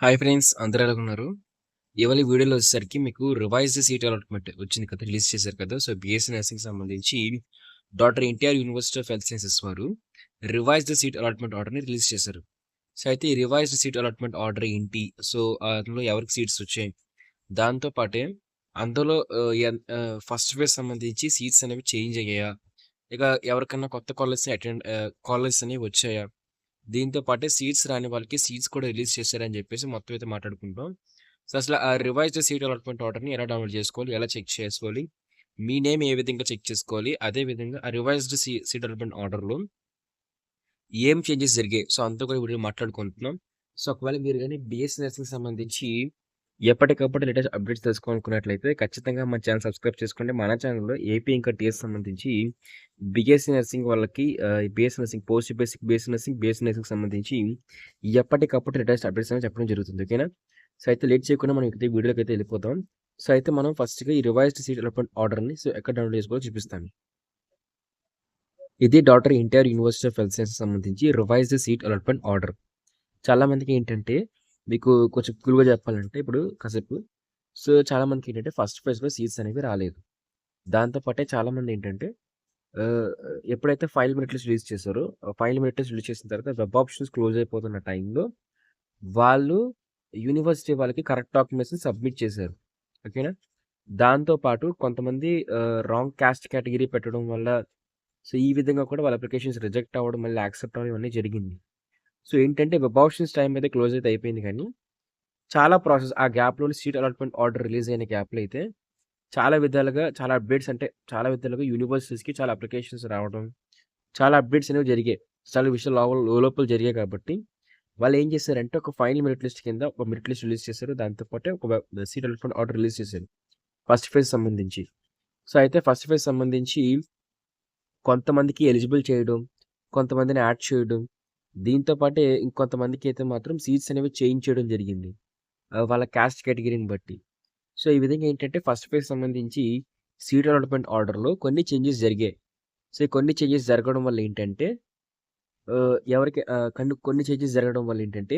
Hi friends, అందరూ ఎలాగున్నారు? ఇవాళ ఈ వీడియోలో వచ్చేసరికి మీకు రివైజ్డ్ సీట్ అలాట్‌మెంట్ వచ్చింది కదా! రిలీజ్ చేశారు కదా! సో, బీఎస్సీ నర్సింగ్‌కి సంబంధించి doctor NTR university of health sciences వారు రివైజ్డ్ సీట్ అలాట్‌మెంట్ ఆర్డర్‌ని రిలీజ్ చేశారు. సో, అయితే ఈ రివైజ్డ్ సీట్ అలాట్‌మెంట్ ఆర్డర్ ఏంటి? సో, అందులో ఎవరికి సీట్స్ వచ్చాయి? దాంతో పాటే అందులో ఫస్ట్ ఫేజ్ సంబంధించి సీట్స్ అనేవి చేంజ్ అయ్యాయా? ఇక ఎవరికన్నా కొత్త కాలేజెస్ అనేవి వచ్చాయా? దీంతో పాటే సీట్స్ రాని వాళ్ళకి సీట్స్ కూడా రిలీజ్ చేశారని జెప్పేసి మొత్తం అయితే మాట్లాడుకుంటాం. సో, అసల ఆ రివైజ్డ్ సీట్ అలాట్‌మెంట్ ఆర్డర్‌ని ఎలా డౌన్‌లోడ్ జేసుకోవాలి? ఎలా చెక్ చేసుకోవాలి? మీ నేమ్ ఏ విధంగా చెక్ చేసుకోవాలి? అదే విధంగా ఆ రివైజ్డ్ సీట్ అలాట్‌మెంట్ ఆర్డర్‌లో ఏం చేంజెస్ జరిగాయి? సో, అంతా కూడా ఇప్పుడు మాట్లాడుకుంటున్నాం. సో, ఒకవేళ మీరు గాని బీఎస్సీ నర్సింగ్‌కి సంబంధించి ఎప్పటికప్పుడు లేటెస్ట్ అప్డేట్స్ తెలుసుకోవాలనుకున్నట్లయితే ఖచ్చితంగా మన ఛానెల్ సబ్స్క్రైబ్ చేసుకోండి. మన ఛానెల్‌లో ఏపీ ఇంకా టీఎస్ సంబంధించి బీఎస్సీ నర్సింగ్ వాళ్ళకి BSc nursing, post basic BSc నర్సింగ్‌కి సంబంధించి ఎప్పటికప్పుడు లేటెస్ట్ అప్డేట్స్ అనేవి చెప్పడం జరుగుతుంది. ఓకేనా? సో, అయితే లేట్ చేయకుండా మనం అయితే వీడియోలోకైతే వెళ్ళిపోదాం. సో, అయితే మనం ఫస్ట్‌గా ఈ రివైజ్డ్ సీట్ అలాట్‌మెంట్ ఆర్డర్‌ని ఎక్కడ డౌన్‌లోడ్ చేసుకోవాలో చూపిస్తాను. ఇది doctor NTR university of health సైన్సెస్‌కి సంబంధించి రివైజ్డ్ సీట్ అలాట్‌మెంట్ ఆర్డర్. చాలా మందికేంటంటే, మీకు కొంచెం క్లుప్తంగా చెప్పాలంటే ఇప్పుడు కాసేపు సో, చాలా మందికేంటంటే ఫస్ట్ ఫేజ్‌లో సీట్స్ అనేవి రాలేదు. దాంతో పాటే చాలామందేంటంటే ఆహ్, ఎప్పుడైతే ఫైనల్ మెరిట్ లిస్ట్ రిలీజ్ చేసారో, ఫైనల్ మెరిట్ లిస్ట్ రిలీజ్ చేసిన తర్వాత వెబ్ ఆప్షన్స్ క్లోజ్ అయిపోతున్న టైంలో వాళ్ళు యూనివర్సిటీ వాళ్ళకి కరెక్ట్ డాక్యుమెంట్స్‌ని సబ్మిట్ చేశారు. ఓకేనా? దాంతో పాటు కొంతమంది రాంగ్ కాస్ట్ కేటగరీ పెట్టడం వల్ల సో, ఈ విధంగా కూడా వాళ్ళ అప్లికేషన్స్ రిజెక్ట్ అవ్వడం, మళ్ళీ యాక్సెప్ట్ అవ్వడం ఇవన్నీ జరిగింది. సో, ఏంటంటే వెబ్ ఆప్షన్స్ టైమ్ అయితే క్లోజ్ అయితే అయిపోయింది కానీ చాలా ప్రాసెస్ ఆ గ్యాప్‌లోని సీట్ అలాట్‌మెంట్ ఆర్డర్ రిలీజ్ అయిన గ్యాప్‌లో అయితే చాలా విధాలుగా చాలా అప్‌డేట్స్ అంటే చాలా విధాలుగా యూనివర్సిటీస్‌కి చాలా అప్లికేషన్స్ రావడం, చాలా అప్‌డేట్స్ అనేవి జరిగాయి. చాలా విషయాలు లోలోపల జరిగాయి కాబట్టి వాళ్ళేం చేశారంటే ఒక ఫైనల్ మెరిట్ లిస్ట్ కింద ఒక మెరిట్ లిస్ట్ రిలీజ్ చేశారు. దాంతో పాటే ఒక సీట్ అలాట్‌మెంట్ ఆర్డర్ రిలీజ్ చేశారు. ఫస్ట్ ఫేజ్ సంబంధించి. సో, అయితే ఫస్ట్ ఫేజ్ సంబంధించి కొంతమందికి ఎలిజిబుల్ చేయడం, కొంతమందిని యాడ్ చేయడం, దీంతో పాటే ఇంకొంతమందికైతే మాత్రం సీట్స్ అనేవి చేంజ్ చేయడం జరిగింది. వాళ్ళ కాస్ట్ కేటగిరీని బట్టి. సో, ఈ విధంగా ఏంటంటే ఫస్ట్ ఫేజ్ సంబంధించి సీట్ అలాట్‌మెంట్ ఆర్డర్‌లో కొన్ని చేంజెస్ జరిగాయి. సో, ఈ కొన్ని చేంజెస్ జరగడం వల్ల ఏంటంటే ఎవరికి కొన్ని చేంజెస్ జరగడం వల్ల ఏంటంటే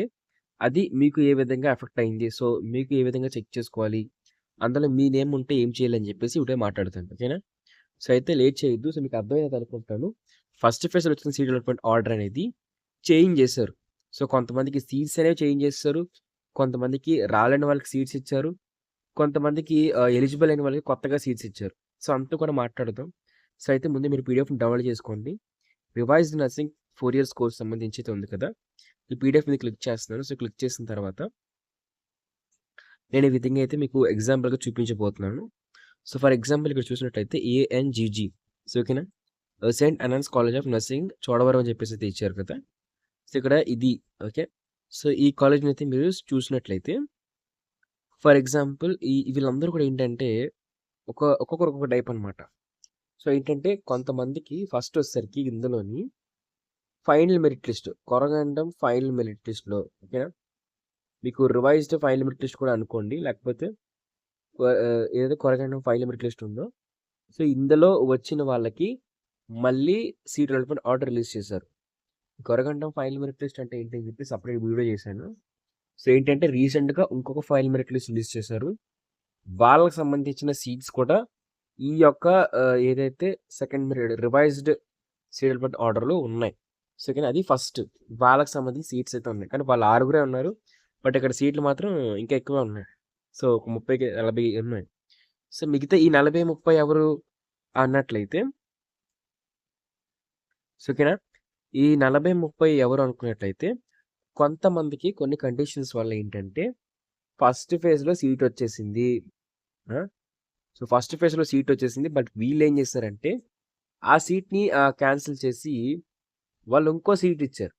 అది మీకు ఏ విధంగా ఎఫెక్ట్ అయింది. సో, మీకు ఏ విధంగా చెక్ చేసుకోవాలి. అందులో మీ నేమ్ ఉంటే ఏం చేయాలని చెప్పేసి ఇప్పుడే మాట్లాడతాను. ఓకేనా? సో, అయితే లేట్ చేయొద్దు. సో, మీకు అర్థమైందని అనుకుంటాను. ఫస్ట్ ఫేజ్‌లో వచ్చిన సీట్ అలాట్‌మెంట్ ఆర్డర్ అనేది చేంజ్ చేశారు. సో, కొంతమందికి సీట్స్ అనేవి చేంజ్ చేసేసారు. కొంతమందికి రాలేని వాళ్ళకి సీట్స్ ఇచ్చారు. కొంతమందికి ఎలిజిబుల్ అయిన వాళ్ళకి కొత్తగా సీట్స్ ఇచ్చారు. సో, అంతా కూడా మాట్లాడదాం. సో, అయితే ముందు మీరు పీడీఎఫ్‌ని డౌన్‌లోడ్ చేసుకోండి. రివైజ్డ్ నర్సింగ్ 4 ఇయర్స్ కోర్స్ సంబంధించి అయితే ఉంది కదా! ఈ పీడీఎఫ్ మీద క్లిక్ చేస్తున్నాను. సో, క్లిక్ చేసిన తర్వాత నేను ఈ విధంగా అయితే మీకు ఎగ్జాంపుల్‌గా చూపించబోతున్నాను. సో, ఫర్ ఎగ్జాంపుల్ ఇక్కడ చూసినట్లయితే ఏఎన్‌జీజీ. సో, ఓకేనా? Saint Ann's college of nursing Chodavaram అని చెప్పేసి అయితే ఇచ్చారు కదా! సో, ఇక్కడ ఇది ఓకే. సో, ఈ కాలేజ్‌నైతే మీరు చూసినట్లయితే ఫర్ ఎగ్జాంపుల్ వీళ్ళందరూ కూడా ఏంటంటే ఒక్కొక్కరు ఒక్కొక్క టైప్ అనమాట. సో, ఏంటంటే కొంతమందికి ఫస్ట్ వచ్చేసరికి ఇందులోని ఫైనల్ మెరిట్ లిస్ట్ కొరగండం ఫైనల్ మెరిట్ లిస్ట్‌లో ఓకేనా? మీకు రివైజ్డ్ ఫైనల్ మెరిట్ లిస్ట్ కూడా అనుకోండి. లేకపోతే ఏదైతే కొరగండం ఫైనల్ మెరిట్ లిస్ట్ ఉందో, సో, ఇందులో వచ్చిన వాళ్ళకి మళ్ళీ సీట్ అలాట్‌మెంట్ ఆర్డర్ రిలీజ్ చేశారు. కొరగండం ఫైనల్ మెరిట్ లిస్ట్ అంటే ఏంటి అని చెప్పి సెపరేట్ వీడియో చేశాను. సో, ఏంటంటే రీసెంట్‌గా ఇంకొక ఫైనల్ మెరిట్ లిస్ట్ రిలీజ్ చేశారు. వాళ్ళకి సంబంధించిన సీట్స్ కూడా ఈ యొక్క ఏదైతే సెకండ్ రివైజ్డ్ సీట్ అలాట్‌మెంట్ ఆర్డర్‌లో ఉన్నాయి. సెకండ్ అది ఫస్ట్. వాళ్ళకి సంబంధించి సీట్స్ అయితే ఉన్నాయి. కానీ వాళ్ళు ఆరుగురే ఉన్నారు. బట్ ఇక్కడ సీట్లు మాత్రం ఇంకా ఎక్కువే ఉన్నాయి. సో, ఒక 30కి 40 ఉన్నాయి. సో, మిగతా ఈ 40, 30 ఎవరు అన్నట్లయితే సో, ఓకేనా? ఈ 40, 30 ఎవరు అనుకున్నట్లయితే కొంతమందికి కొన్ని కండిషన్స్ వల్ల ఏంటంటే ఫస్ట్ ఫేజ్‌లో సీట్ వచ్చేసింది. ఆ! సో, ఫస్ట్ ఫేజ్‌లో సీట్ వచ్చేసింది. బట్ వీళ్ళేం చేశారంటే ఆ సీట్‌ని క్యాన్సిల్ చేసి వాళ్ళు ఇంకో సీట్ ఇచ్చారు.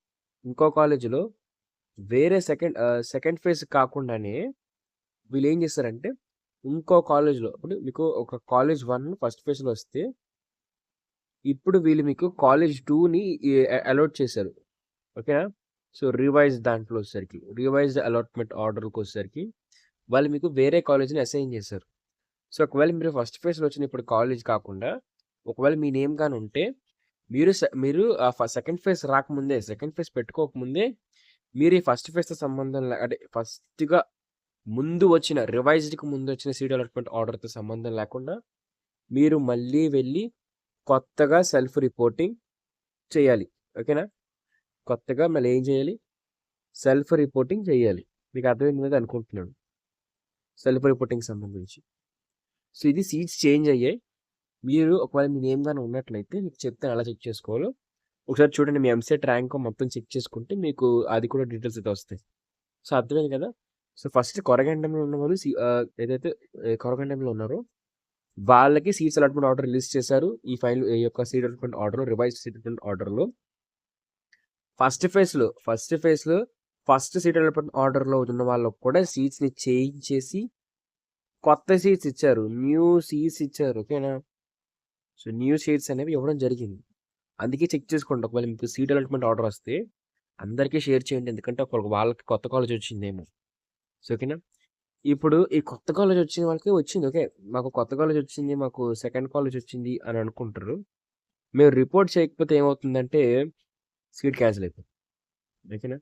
ఇంకో కాలేజ్‌లో వేరే సెకండ్ ఫేజ్ కాకుండానే వీళ్ళేం చేశారంటే, ఇంకో కాలేజ్‌లో ఇప్పుడు మీకు ఒక కాలేజ్ 1 ఫస్ట్ ఫేజ్‌లో వస్తే, ఇప్పుడు వీళ్ళు మీకు కాలేజ్ 2ని అలాట్ చేశారు. ఓకేనా? సో, దాంట్లో వచ్చేసరికి, రివైజ్డ్ అలాట్‌మెంట్ ఆర్డర్‌కొచ్చేసరికి వాళ్ళు మీకు వేరే కాలేజ్‌ని అసైన్ చేశారు. సో, ఒకవేళ మీరు ఫస్ట్ ఫేజ్‌లో వచ్చిన ఇప్పుడు కాలేజ్ కాకుండా, ఒకవేళ మీ నేమ్ గాని ఉంటే, మీరు సెకండ్ ఫేజ్ రాకముందే, సెకండ్ ఫేజ్ పెట్టుకోకముందే మీరు ఈ ఫస్ట్ ఫేజ్‌తో సంబంధం అంటే ఫస్ట్‌గా ముందు వచ్చిన రివైజ్డ్‌కి ముందు వచ్చిన సీట్ అలాట్‌మెంట్ ఆర్డర్‌తో సంబంధం లేకుండా మీరు మళ్ళీ వెళ్ళి కొత్తగా సెల్ఫ్ రిపోర్టింగ్ చేయాలి. ఓకేనా? కొత్తగా మళ్ళీ ఏం చేయాలి? సెల్ఫ్ రిపోర్టింగ్ చేయాలి. మీకు అర్థమైందని అనుకుంటున్నాను. సెల్ఫ్ రిపోర్టింగ్‌కి సంబంధించి. సో, ఇది సీట్స్ చేంజ్ అయ్యాయి. మీరు ఒకవేళ మీ నేమ్ గాని ఉన్నట్లయితే మీకు చెప్తాను ఎలా చెక్ చేసుకోవాలో. ఒకసారి చూడండి మీ ఎంసెట్ ర్యాంక్ మొత్తం చెక్ చేసుకుంటే మీకు అది కూడా డీటెయిల్స్ అయితే వస్తాయి. సో, అర్థమైంది కదా! సో, ఫస్ట్ కొరగండంలో ఉన్నవాళ్ళు ఏదైతే కొరగండంలో ఉన్నారో వాళ్ళకి సీట్స్ అలాట్‌మెంట్ ఆర్డర్ రిలీజ్ చేశారు. ఈ యొక్క సీట్ అలాట్‌మెంట్ ఆర్డర్‌లో రివైజ్డ్ సీట్ అలాట్‌మెంట్ ఆర్డర్‌లో ఫస్ట్ ఫేజ్‌లో ఫస్ట్ సీట్ అలాట్‌మెంట్ ఆర్డర్‌లో ఉన్న వాళ్ళకి కూడా సీట్స్‌ని చేంజ్ చేసి కొత్త సీట్స్ ఇచ్చారు. న్యూ సీట్స్ ఇచ్చారు. ఓకేనా? సో, న్యూ సీట్స్ అనేవి ఇవ్వడం జరిగింది. అందుకే చెక్ చేసుకోండి. ఒకవేళ మీకు సీట్ అలాట్‌మెంట్ ఆర్డర్ వస్తే అందరికీ షేర్ చేయండి. ఎందుకంటే వాళ్ళకి కొత్త కాలేజ్ వచ్చిందేమో. సో, ఓకేనా? ఇప్పుడు ఈ కొత్త కాలేజ్ వచ్చిన వాళ్ళకి వచ్చింది. ఓకే. మాకు కొత్త కాలేజ్ వచ్చింది. మాకు సెకండ్ కాలేజ్ వచ్చింది అని అనుకుంటారు. మేము రిపోర్ట్ చేయకపోతే ఏమవుతుందంటే సీట్ క్యాన్సిల్ అయిపోతుంది. ఓకేనా?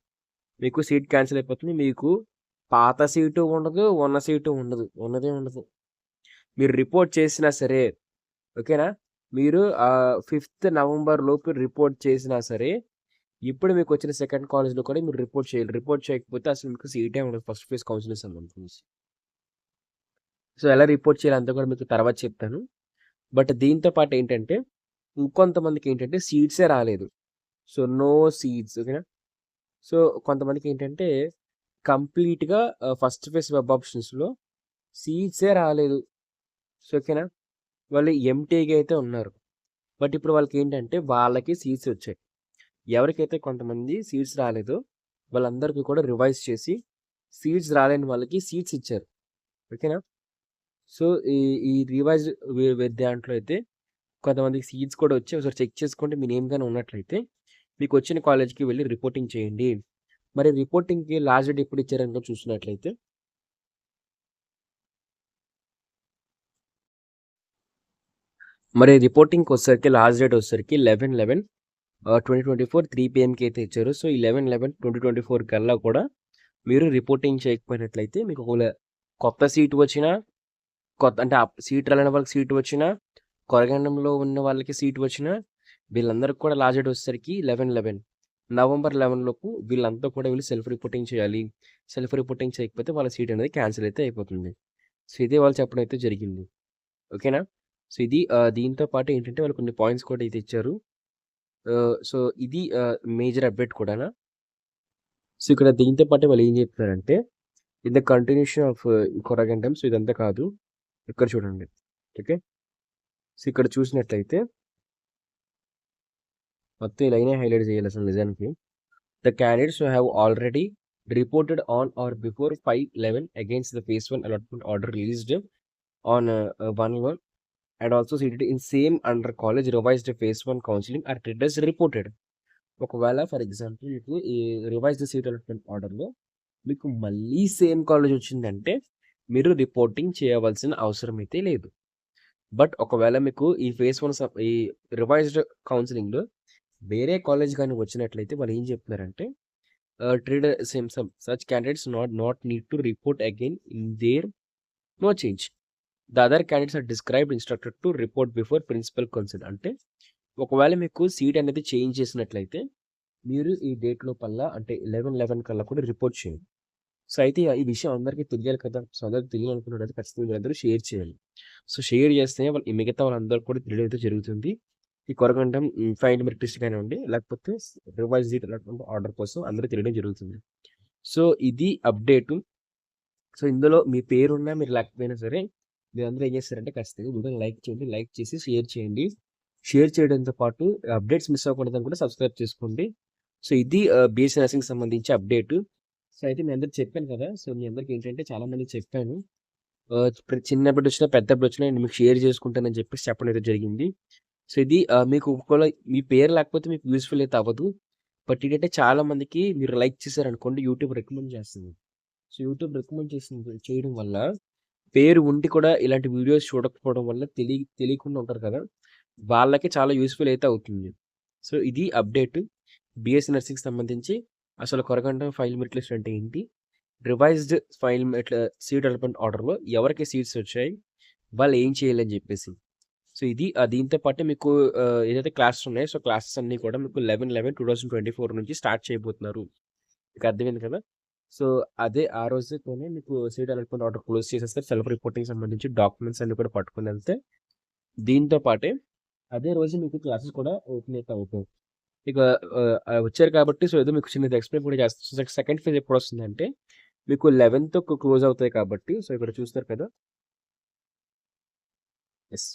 మీకు సీట్ క్యాన్సిల్ అయిపోతుంది. మీకు పాత సీటు ఉండదు. ఉన్న సీటు ఉండదు. ఉన్నదే ఉండదు. మీరు రిపోర్ట్ చేసినా సరే ఓకేనా? మీరు 5థ్ నవంబర్ లోపు రిపోర్ట్ చేసినా సరే, ఇప్పుడు మీకొచ్చిన సెకండ్ కాలేజ్‌లో కూడా మీరు రిపోర్ట్ చేయాలి. రిపోర్ట్ చేయకపోతే అసలు మీకు సీటే ఉండదు ఫస్ట్ ఫేజ్ కౌన్సిలింగ్ సంబంధించి. సో, ఎలా రిపోర్ట్ చేయాలో అంతా కూడా మీకు తర్వాత చెప్తాను. బట్ దీంతో పాటు ఏంటంటే, ఇంకొంతమందికేంటంటే సీట్సే రాలేదు. సో, నో సీట్స్ ఓకేనా? సో, కొంతమందికేంటంటే కంప్లీట్‌గా ఫస్ట్ ఫేజ్ వెబ్ ఆప్షన్స్‌లో సీట్సే రాలేదు. సో, ఓకేనా? వాళ్ళు ఎంప్టీగా అయితే ఉన్నారు. బట్ ఇప్పుడు వాళ్ళకేంటంటే వాళ్ళకి సీట్స్ వచ్చాయి. ఎవరికైతే కొంతమంది సీట్స్ రాలేదో వాళ్ళందరికీ కూడా రివైజ్ చేసి సీట్స్ రాలేని వాళ్ళకి సీట్స్ ఇచ్చారు. ఓకేనా? సో, ఈ ఈ రివైజ్డ్ దాంట్లో అయితే కొంతమందికి సీట్స్ కూడా వచ్చాయి. ఒకసారి చెక్ చేసుకోండి. మీ నేమ్ గాని ఉన్నట్లయితే మీకొచ్చిన కాలేజ్‌కి వెళ్లి రిపోర్టింగ్ చేయండి. మరి రిపోర్టింగ్‌కి లాస్ట్ డేట్ ఎప్పుడు ఇచ్చారని కూడా చూసినట్లయితే మరి రిపోర్టింగ్‌కొచ్చేసరికి లాస్ట్ డేట్ వచ్చేసరికి 11/11 2024 3 అయితే ఇచ్చారు. సో, 11/11 కల్లా కూడా మీరు రిపోర్టింగ్ చేయకపోయినట్లయితే మీకు ఒకవేళ కొత్త సీట్ వచ్చినా అంటే ఆ సీట్ రాలేని వాళ్ళకి సీట్ వచ్చినా, కొరగండంలో ఉన్న వాళ్ళకి సీట్ వచ్చినా వీళ్ళందరికి కూడా లాస్ట్ డేట్ వచ్చేసరికి 11/11 నవంబర్ 11 లోపు వీళ్ళంతా కూడా వీళ్ళు సెల్ఫ్ రిపోర్టింగ్ చేయాలి. సెల్ఫ్ రిపోర్టింగ్ చేయకపోతే వాళ్ళ సీట్ అనేది క్యాన్సిల్ అయితే అయిపోతుంది. సో, ఇదే వాళ్ళు చెప్పడం అయితే జరిగింది. ఓకేనా? సో, ఇది దీంతో పాటు ఏంటంటే వాళ్ళు కొన్ని పాయింట్స్ కూడా అయితే ఇచ్చారు. సో, ఇది మేజర్ అప్డేట్ కూడానా. సో, ఇక్కడ దీంతో పాటు వాళ్ళు ఏం చెప్తున్నారంటే, ఇన్ ద కంటిన్యూషన్ ఆఫ్ కొరగండం. సో, ఇదంతా కాదు. ఇక్కడ చూడండి. ఓకే. సో, ఇక్కడ చూసినట్లయితే మొత్తం ఈ లైనే హైలైట్ చేయాలి అసలు నిజానికి. The candidates who have already reported on or before 5/11 against the phase 1 allotment order released on 1/1 and also seated in same under college revised phase 1 counselling are treated as reported. ఒకవేళ for example మీకు ఈ revised seat allotment ఆర్డర్‌లో మీకు మళ్ళీ same college వచ్చిందంటే మీరు reporting చేయవలసిన అవసరం అయితే లేదు. బట్ ఒకవేళ మీకు ఈ ఫేజ్ 1 ఈ రివైజ్డ్ కౌన్సిలింగ్‌లో వేరే కాలేజ్ గాని వచ్చినట్లయితే వాళ్ళు ఏం చెప్తున్నారంటే trade same such candidates not need to report again in there no change. The other candidates are described instructed to report before principal council. అంటే ఒకవేళ మీకు సీట్ అనేది చేంజ్ చేసినట్లయితే మీరు ఈ డేట్ లోపల అంటే 11/11 కల్లా కూడా రిపోర్ట్ చేయండి. సో, అయితే ఈ విషయం అందరికీ తెలియాలి కదా! సో, అందరికి తెలియాలనుకున్నట్టయితే ఖచ్చితంగా మీరందరూ షేర్ చేయాలి. సో, షేర్ చేస్తేనే ఈ మిగతా వాళ్ళందరికి కూడా తెలియడం అయితే జరుగుతుంది. ఈ కొరగండం ఫైండ్ మెరిట్ లిస్ట్ కానివ్వండి, లేకపోతే రివైజ్ సీట్ అలాట్‌మెంట్ ఆర్డర్ కోసం అందరికి తెలియడం జరుగుతుంది. సో, ఇది అప్డేటు. సో, ఇందులో మీ పేరున్నా మీరు లేకపోయినా సరే మీరందరూ ఏం చేస్తారంటే ఖచ్చితంగా వీడియోని లైక్ చేయండి. లైక్ చేసి షేర్ చేయండి. షేర్ చేయడంతో పాటు అప్డేట్స్ మిస్ అవ్వకూడదని కూడా సబ్స్క్రైబ్ చేసుకోండి. సో, ఇది బీఎస్సీ నర్సింగ్‌కి సంబంధించి అప్డేటు. సో, అయితే మీ అందరికి చెప్పాను కదా! సో, మీ అందరికి ఏంటంటే చాలా మందికి చెప్పాను. చిన్న అప్డేట్ వచ్చినా, పెద్ద అప్డేట్ వచ్చినా నేను మీకు షేర్ చేసుకుంటానని చెప్పేసి చెప్పడం అయితే జరిగింది. సో, ఇది మీకు ఒకవేళ మీ పేరు లేకపోతే మీకు యూజ్‌ఫుల్ అయితే అవ్వదు. బట్ ఏంటంటే చాలా మందికి మీరు లైక్ చేశారనుకోండి యూట్యూబ్ రికమెండ్ చేస్తుంది. సో, యూట్యూబ్ రికమెండ్ చేయడం వల్ల పేరు ఉండి కూడా ఇలాంటి వీడియోస్ చూడకపోవడం వల్ల తెలియకుండా ఉంటారు కదా! వాళ్ళకి చాలా యూజ్‌ఫుల్ అయితే అవుతుంది. సో, ఇది అప్డేట్ బీఎస్సీ నర్సింగ్‌కి సంబంధించి. అసలు కొరకండం ఫైనల్ మెరిట్ లిస్ట్ అంటే ఏంటి? రివైజ్డ్ ఫైనల్ ఇట్లా సీట్ డెవలప్‌మెంట్ ఆర్డర్‌లో ఎవరికి సీట్స్ వచ్చాయి? వాళ్ళు ఏం చేయాలని జెప్పేసి. సో, ఇది దీంతో పాటు మీకు ఏదైతే క్లాసెస్ ఉన్నాయో, సో, క్లాసెస్ అన్నీ కూడా మీకు 11/11/2024 నుంచి స్టార్ట్ చేయబోతున్నారు. మీకు అర్థమైంది కదా! సో, అదే ఆ రోజుతోనే మీకు సీట్ అలాట్‌మెంట్ ఆర్డర్ క్లోజ్ చేసేస్తారు. సెల్ఫ్ రిపోర్టింగ్‌కి సంబంధించి డాక్యుమెంట్స్ అన్నీ కూడా పట్టుకొనెళ్తే, దీంతో పాటే అదే రోజు మీకు క్లాసెస్ కూడా ఓపెన్ అయితే అవుతాయి. ఇక వచ్చారు కాబట్టి సో, ఏదో మీకు చిన్నది ఎక్స్‌ప్లెయిన్ కూడా చేస్తా. సెకండ్ ఫేజ్ ఎప్పుడొస్తుందంటే, మీకు 11తో క్లోజ్ అవుతాయి కాబట్టి, సో, ఇక్కడ చూస్తారు కదా! యెస్.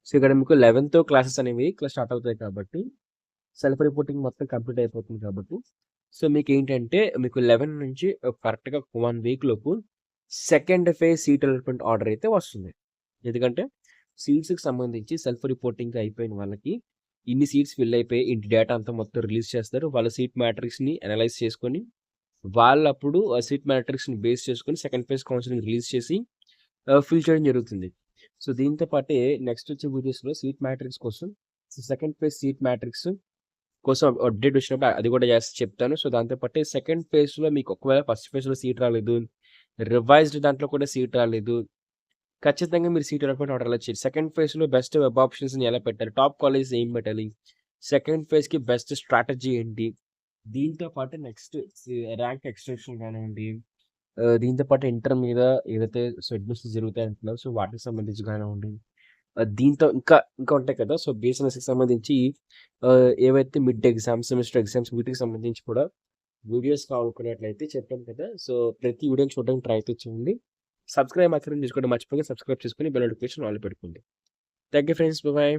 సో, ఇక్కడ మీకు 11తో క్లాసెస్ అనేవి ఇట్లా స్టార్ట్ అవుతాయి కాబట్టి, సెల్ఫ్ రిపోర్టింగ్ మొత్తం కంప్లీట్ అయిపోతుంది కాబట్టి, సో, మీకేంటంటే మీకు 11 నుంచి కరెక్ట్‌గా 1 వీక్ లోపు second phase seat allotment order అయితే వస్తుంది. ఎందుకంటే సీట్స్‌కి సంబంధించి సెల్ఫ్ రిపోర్టింగ్ అయిపోయిన వాళ్ళకి ఇన్ని సీట్స్ ఫిల్ అయిపోయి ఇంటి డేటా అంతా మొత్తం రిలీజ్ చేస్తారు. వాళ్ళ సీట్ మ్యాట్రిక్స్‌ని అనలైజ్ చేసుకొని, వాళ్ళప్పుడు ఆ సీట్ మ్యాట్రిక్స్‌ని బేస్ చేసుకొని సెకండ్ ఫేజ్ కౌన్సెలింగ్ రిలీజ్ చేసి ఫిల్ చేయడం జరుగుతుంది. సో, దీంతో పాటే నెక్స్ట్ వచ్చే వీడియోస్‌లో సీట్ మ్యాట్రిక్స్ కోసం సెకండ్ ఫేజ్ సీట్ మ్యాట్రిక్స్ కోసం అప్డేట్ వచ్చినప్పుడు అది కూడా చెప్తాను. సో, దాంతో పాటే సెకండ్ ఫేజ్‌లో మీకు ఒకవేళ ఫస్ట్ ఫేజ్‌లో సీట్ రాలేదు, రివైజ్డ్ దాంట్లో కూడా సీట్ రాలేదు. ఖచ్చితంగా మీరు సీట్ అలాట్‌మెంట్ ఆర్డర్‌లో చేయండి. సెకండ్ ఫేజ్‌లో బెస్ట్ వెబ్ ఆప్షన్స్‌ని ఎలా పెట్టాలి? టాప్ కాలేజెస్ ఏం పెట్టాలి? సెకండ్ ఫేజ్‌కి బెస్ట్ స్ట్రాటజీ ఏంటి? దీంతో పాటు నెక్స్ట్ ర్యాంక్ ఎక్స్‌టెన్షన్ కానివ్వండి, దీంతో పాటు ఇంటర్ మీద ఏదైతే అడ్మిషన్స్ జరుగుతాయంటున్నారో సో, వాటికి సంబంధించి కానివ్వండి, దీంతో ఇంకా ఉంటాయి కదా! సో, బీఎస్ఎన్ఎస్‌కి సంబంధించి ఏవైతే మిడ్ ఎగ్జామ్స్, సెమిస్టర్ ఎగ్జామ్స్ వీటికి సంబంధించి కూడా వీడియోస్ కావాలనుకున్నట్లయితే చెప్పాను కదా! సో, ప్రతి వీడియోని చూడడానికి ప్రయత్నం చేయండి. సబ్స్క్రైబ్ మాత్రం చేసుకోవడం మర్చిపోక సబ్స్క్రైబ్ చేసుకొని బెల్ నోటిఫికేషన్ ఆన్‌లో పెట్టుకోండి. Thank you friends. By by.